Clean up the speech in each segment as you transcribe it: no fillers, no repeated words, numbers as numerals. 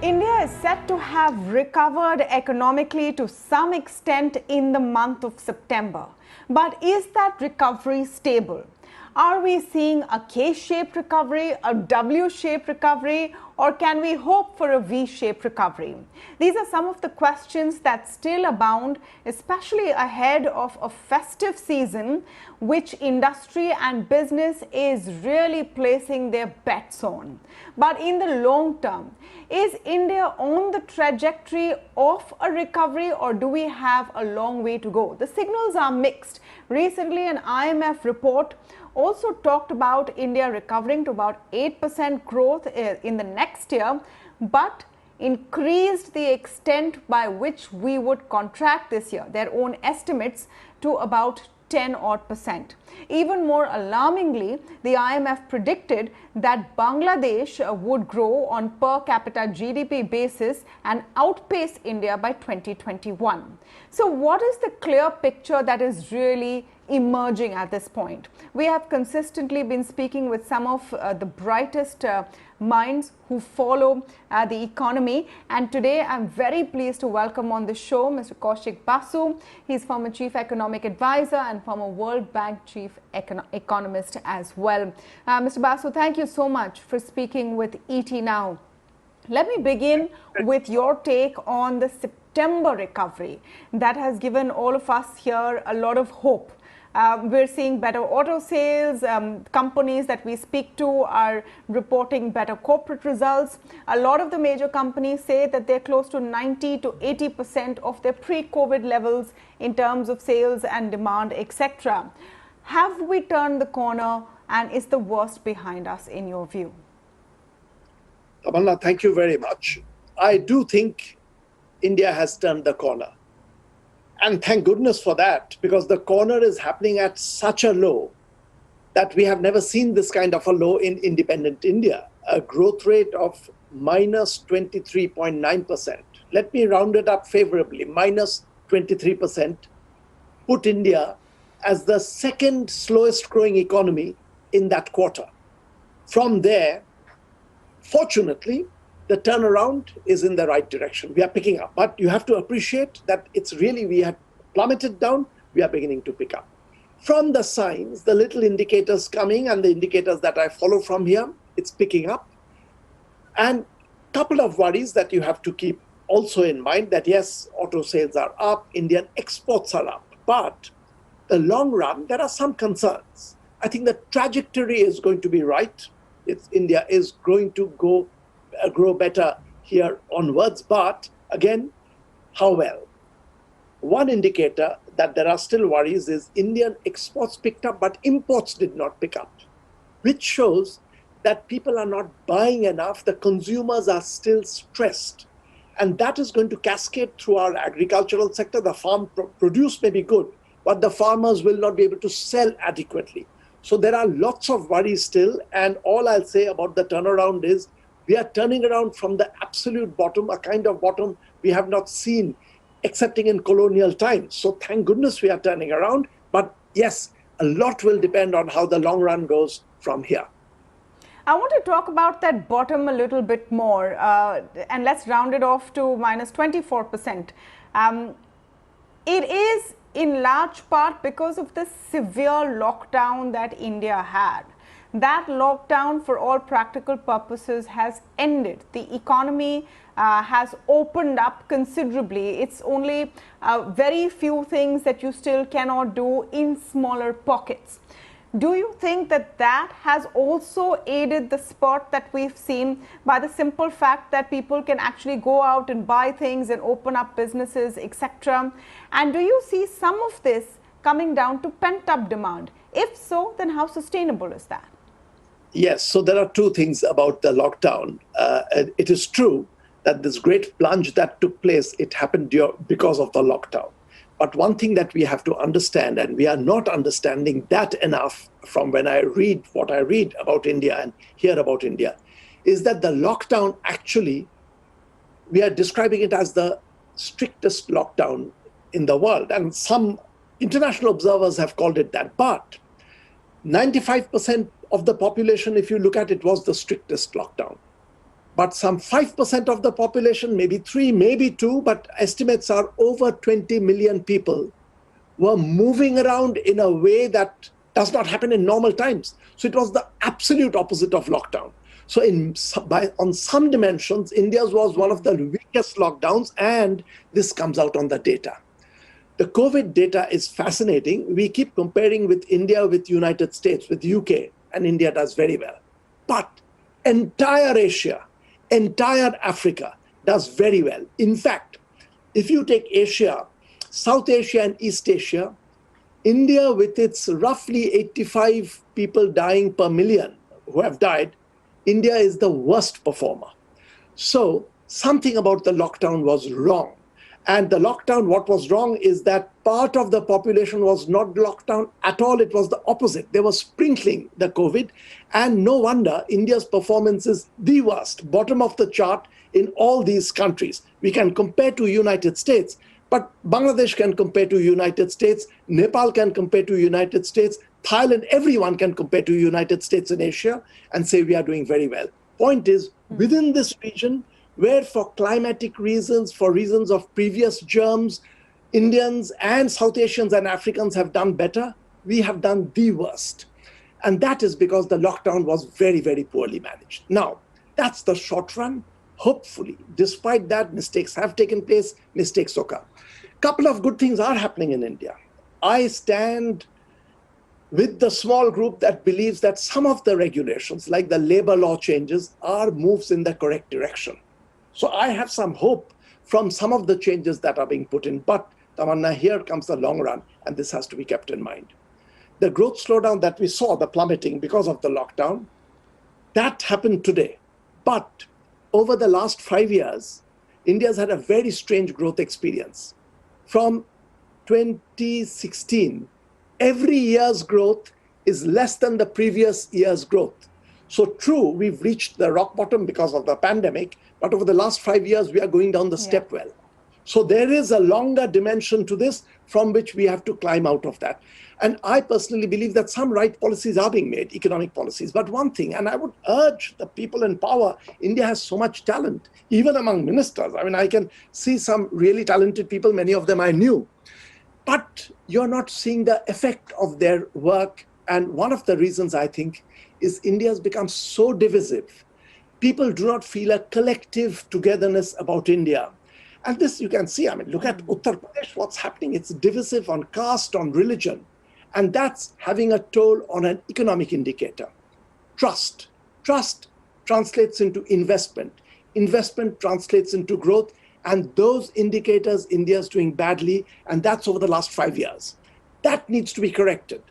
India is set to have recovered economically to some extent in the month of September. But is that recovery stable? Are we seeing a K-shaped recovery, a W-shaped recovery, or can we hope for a V-shaped recovery? These are some of the questions that still abound, especially ahead of a festive season, which industry and business is really placing their bets on. But in the long term, is India on the trajectory of a recovery, or do we have a long way to go? The signals are mixed. Recently, an IMF report also talked about India recovering to about 8% growth in the next year, but increased the extent by which we would contract this year, their own estimates, to about 10-odd%. Even more alarmingly, the IMF predicted that Bangladesh would grow on per capita GDP basis and outpace India by 2021. So what is the clear picture that is really emerging at this point? We have consistently been speaking with some of the brightest minds who follow the economy, and today I'm very pleased to welcome on the show Mr. Kaushik Basu. He's former Chief Economic Advisor and former World Bank Chief Economist as well. Mr. Basu, thank you so much for speaking with ET Now. Let me begin with your take on the September recovery that has given all of us here a lot of hope. We're seeing better auto sales. Companies that we speak to are reporting better corporate results. A lot of the major companies say that they're close to 90 to 80% of their pre-COVID levels in terms of sales and demand, etc. Have we turned the corner, and is the worst behind us in your view? Tamanna, thank you very much. I do think India has turned the corner. And thank goodness for that, because the corner is happening at such a low that we have never seen this kind of a low in independent India, a growth rate of minus 23.9%. Let me round it up favorably. Minus 23% put India as the second slowest growing economy in that quarter. From there, fortunately, the turnaround is in the right direction. We are picking up, but you have to appreciate that it's really, we had plummeted down, we are beginning to pick up. From the signs, the little indicators coming and the indicators that I follow from here, it's picking up. And a couple of worries that you have to keep also in mind that yes, auto sales are up, Indian exports are up, but the long run, there are some concerns. I think the trajectory is going to be right. India is going to grow better here onwards, but again, how well? One indicator that there are still worries is Indian exports picked up, but imports did not pick up, which shows that people are not buying enough. The consumers are still stressed. And that is going to cascade through our agricultural sector. The farm produce may be good, but the farmers will not be able to sell adequately. So there are lots of worries still. And all I'll say about the turnaround is we are turning around from the absolute bottom, a kind of bottom we have not seen, excepting in colonial times. So thank goodness we are turning around. But yes, a lot will depend on how the long run goes from here. I want to talk about that bottom a little bit more, and let's round it off to minus 24%. It is in large part because of the severe lockdown that India had. That lockdown, for all practical purposes, has ended. The economy has opened up considerably. It's only very few things that you still cannot do in smaller pockets. Do you think that that has also aided the spurt that we've seen by the simple fact that people can actually go out and buy things and open up businesses, etc.? And do you see some of this coming down to pent-up demand? If so, then how sustainable is that? Yes, so there are two things about the lockdown. It is true that this great plunge that took place, it happened because of the lockdown. But one thing that we have to understand, and we are not understanding that enough from when I read what I read about India and hear about India, is that the lockdown actually, we are describing it as the strictest lockdown in the world. And some international observers have called it that. But 95% of the population, if you look at it, was the strictest lockdown. But some 5% of the population, maybe 3, maybe 2, but estimates are over 20 million people were moving around in a way that does not happen in normal times. So it was the absolute opposite of lockdown. So on some dimensions, India's was one of the weakest lockdowns, and this comes out on the data. The COVID data is fascinating. We keep comparing with India, with United States, with UK, and India does very well. But entire Asia, entire Africa does very well. In fact, if you take Asia, South Asia and East Asia, India with its roughly 85 people dying per million who have died, India is the worst performer. So something about the lockdown was wrong. And the lockdown, what was wrong is that part of the population was not locked down at all. It was the opposite. They were sprinkling the COVID. And no wonder India's performance is the worst, bottom of the chart in all these countries. We can compare to United States, but Bangladesh can compare to United States, Nepal can compare to United States, Thailand, everyone can compare to United States in Asia and say we are doing very well. Point is, within this region, where for climatic reasons, for reasons of previous germs, Indians and South Asians and Africans have done better, we have done the worst. And that is because the lockdown was very, very poorly managed. Now, that's the short run. Hopefully, despite that, mistakes have taken place, mistakes occur. Couple of good things are happening in India. I stand with the small group that believes that some of the regulations, like the labor law changes, are moves in the correct direction. So I have some hope from some of the changes that are being put in. But Tamanna, here comes the long run, and this has to be kept in mind. The growth slowdown that we saw, the plummeting because of the lockdown, that happened today. But over the last 5 years, India's had a very strange growth experience. From 2016, every year's growth is less than the previous year's growth. So true, we've reached the rock bottom because of the pandemic, but over the last 5 years, we are going down the step well. So there is a longer dimension to this from which we have to climb out of that. And I personally believe that some right policies are being made, economic policies. But one thing, and I would urge the people in power, India has so much talent, even among ministers. I mean, I can see some really talented people, many of them I knew. But you're not seeing the effect of their work. And one of the reasons, I think, is India has become so divisive. People do not feel a collective togetherness about India. And this you can see, I mean, look at Uttar Pradesh, what's happening. It's divisive on caste, on religion. And that's having a toll on an economic indicator. Trust. Trust translates into investment. Investment translates into growth. And those indicators, India is doing badly. And that's over the last 5 years. That needs to be corrected.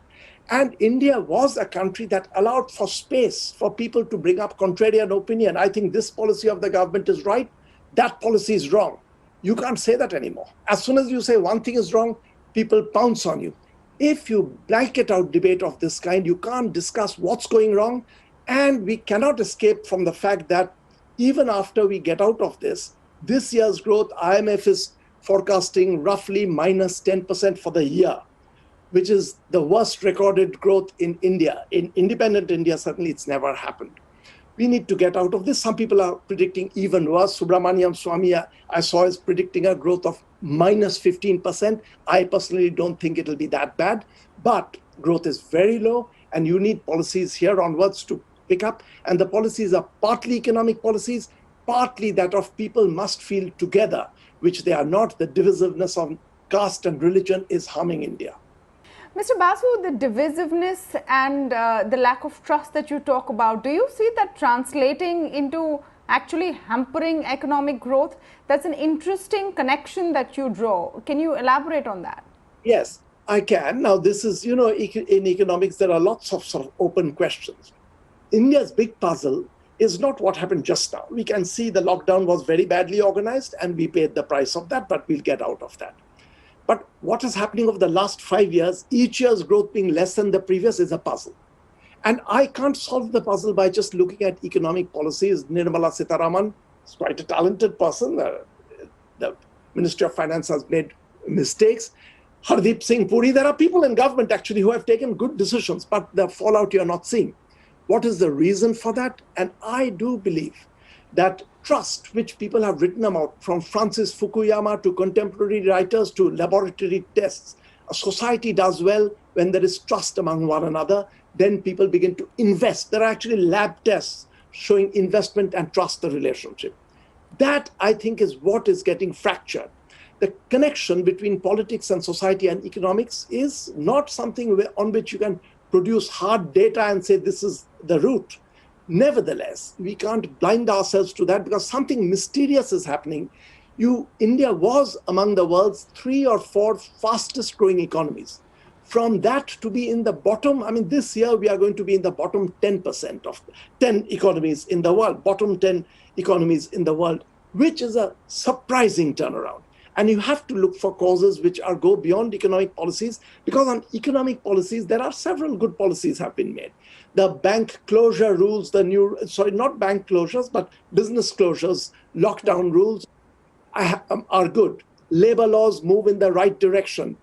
And India was a country that allowed for space for people to bring up contrarian opinion. I think this policy of the government is right. That policy is wrong. You can't say that anymore. As soon as you say one thing is wrong, people pounce on you. If you blanket out debate of this kind, you can't discuss what's going wrong. And we cannot escape from the fact that even after we get out of this year's growth, IMF is forecasting roughly minus 10% for the year, which is the worst recorded growth in India. In independent India, certainly it's never happened. We need to get out of this. Some people are predicting even worse. Subramaniam Swamy, I saw, is predicting a growth of minus 15%. I personally don't think it'll be that bad, but growth is very low, and you need policies here onwards to pick up. And the policies are partly economic policies, partly that of people must feel together, which they are not. The divisiveness of caste and religion is harming India. Mr. Basu, the divisiveness and the lack of trust that you talk about, do you see that translating into actually hampering economic growth? That's an interesting connection that you draw. Can you elaborate on that? Yes, I can. Now, this is, in economics, there are lots of sort of open questions. India's big puzzle is not what happened just now. We can see the lockdown was very badly organized and we paid the price of that, but we'll get out of that. But what is happening over the last 5 years, each year's growth being less than the previous, is a puzzle. And I can't solve the puzzle by just looking at economic policies. Nirmala Sitharaman is quite a talented person. The Ministry of Finance has made mistakes. Hardeep Singh Puri, there are people in government actually who have taken good decisions, but the fallout you're not seeing. What is the reason for that? And I do believe that trust which people have written about, from Francis Fukuyama to contemporary writers to laboratory tests. A society does well when there is trust among one another. Then people begin to invest. There are actually lab tests showing investment and trust the relationship. That, I think, is what is getting fractured. The connection between politics and society and economics is not something on which you can produce hard data and say this is the root. Nevertheless, we can't blind ourselves to that because something mysterious is happening. India was among the world's 3 or 4 fastest growing economies. From that to be in the bottom, I mean, this year we are going to be in the bottom 10% of 10 economies in the world, bottom 10 economies in the world, which is a surprising turnaround. And you have to look for causes which go beyond economic policies, because on economic policies, there are several good policies have been made. The bank closure rules, not bank closures, but business closures, lockdown rules are good. Labor laws move in the right direction.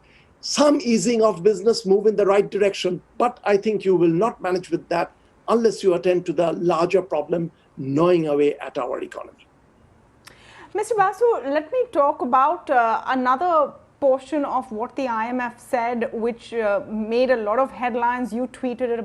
Some easing of business move in the right direction, but I think you will not manage with that unless you attend to the larger problem gnawing away at our economy. Mr. Basu, let me talk about another portion of what the IMF said, which made a lot of headlines. You tweeted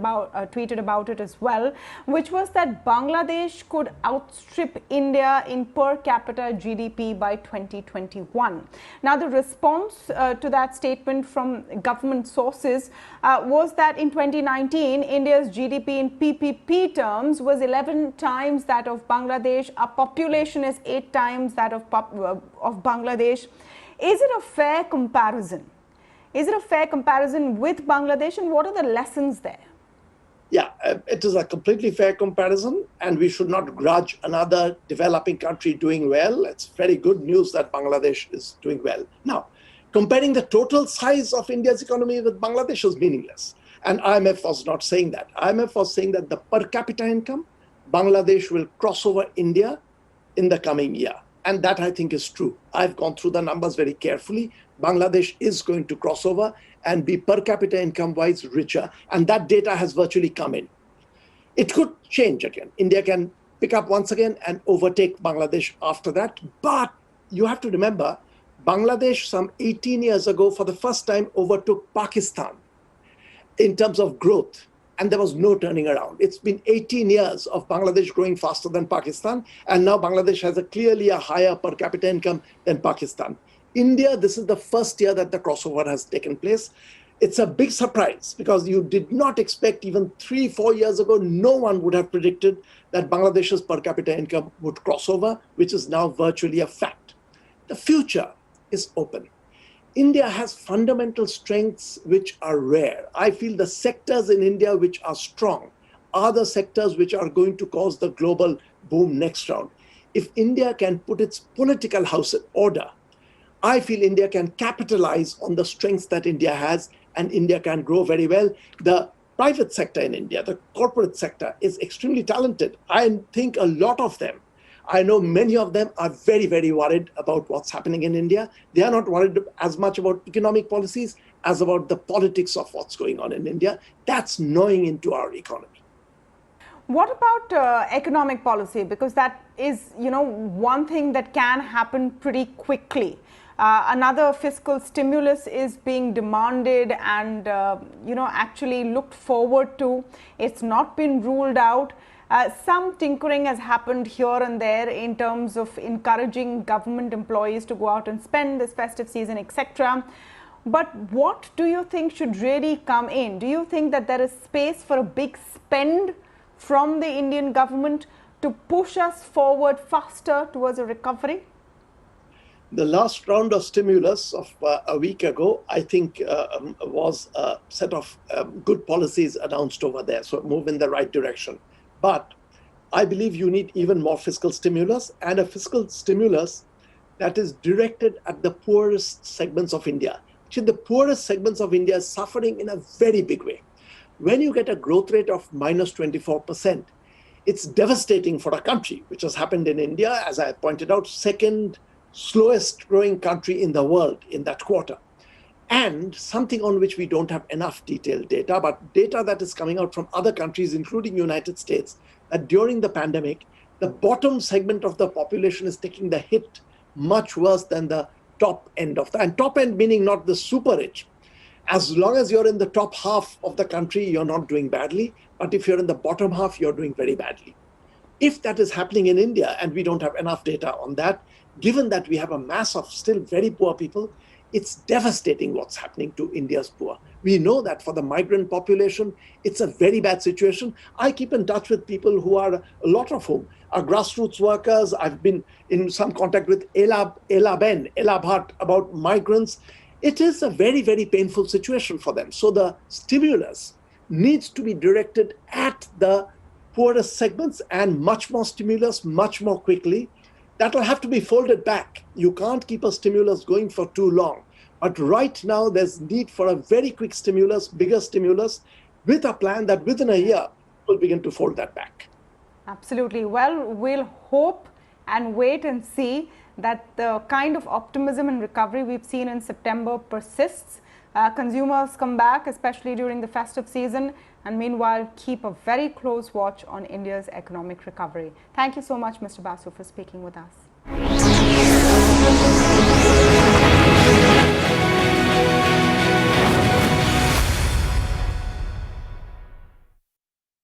about it as well, which was that Bangladesh could outstrip India in per capita GDP by 2021. Now, the response to that statement from government sources was that in 2019, India's GDP in PPP terms was 11 times that of Bangladesh. Our population is 8 times that of Bangladesh. Is it a fair comparison? Is it a fair comparison with Bangladesh, and what are the lessons there? Yeah, it is a completely fair comparison, and we should not grudge another developing country doing well. It's very good news that Bangladesh is doing well. Now, comparing the total size of India's economy with Bangladesh is meaningless. And IMF was not saying that. IMF was saying that the per capita income, Bangladesh will cross over India in the coming year. And that, I think, is true. I've gone through the numbers very carefully. Bangladesh is going to cross over and be per capita income-wise richer. And that data has virtually come in. It could change again. India can pick up once again and overtake Bangladesh after that. But you have to remember, Bangladesh some 18 years ago, for the first time, overtook Pakistan in terms of growth. And there was no turning around. It's been 18 years of Bangladesh growing faster than Pakistan, and now Bangladesh has clearly a higher per capita income than Pakistan. India, this is the first year that the crossover has taken place. It's a big surprise because you did not expect, even 3-4 years ago, no one would have predicted that Bangladesh's per capita income would cross over, which is now virtually a fact. The future is open. India has fundamental strengths which are rare. I feel the sectors in India which are strong are the sectors which are going to cause the global boom next round. If India can put its political house in order, I feel India can capitalize on the strengths that India has, and India can grow very well. The private sector in India, the corporate sector, is extremely talented. I think a lot of them, I know many of them are very, very worried about what's happening in India. They are not worried as much about economic policies as about the politics of what's going on in India. That's gnawing into our economy. What about economic policy? Because that is, one thing that can happen pretty quickly. Another fiscal stimulus is being demanded and, actually looked forward to. It's not been ruled out. Some tinkering has happened here and there in terms of encouraging government employees to go out and spend this festive season, etc. But what do you think should really come in? Do you think that there is space for a big spend from the Indian government to push us forward faster towards a recovery? The last round of stimulus of a week ago, I think, was a set of good policies announced over there, so move in the right direction. But I believe you need even more fiscal stimulus, and a fiscal stimulus that is directed at the poorest segments of India. Actually, the poorest segments of India is suffering in a very big way. When you get a growth rate of minus 24%, it's devastating for a country, which has happened in India, as I pointed out, second slowest growing country in the world in that quarter. And something on which we don't have enough detailed data, but data that is coming out from other countries, including United States, that during the pandemic, The bottom segment of the population is taking the hit much worse than the top end of that. And top end meaning not the super rich. As long as you're in the top half of the country, you're not doing badly. But if you're in the bottom half, you're doing very badly. If that is happening in India, and we don't have enough data on that, given that we have a mass of still very poor people, it's devastating what's happening to India's poor. We know that for the migrant population, it's a very bad situation. I keep in touch with people who are, a lot of whom are grassroots workers. I've been in some contact with Ela Bhatt about migrants. It is a very, very painful situation for them. So the stimulus needs to be directed at the poorest segments, and much more stimulus, much more quickly. That will have to be folded back. You can't keep a stimulus going for too long. But right now, there's need for a very quick stimulus, bigger stimulus, with a plan that within a year will begin to fold that back. Absolutely. Well, we'll hope and wait and see that the kind of optimism and recovery we've seen in September persists. Consumers come back, especially during the festive season, and meanwhile keep a very close watch on India's economic recovery. Thank you so much, Mr. Basu, for speaking with us.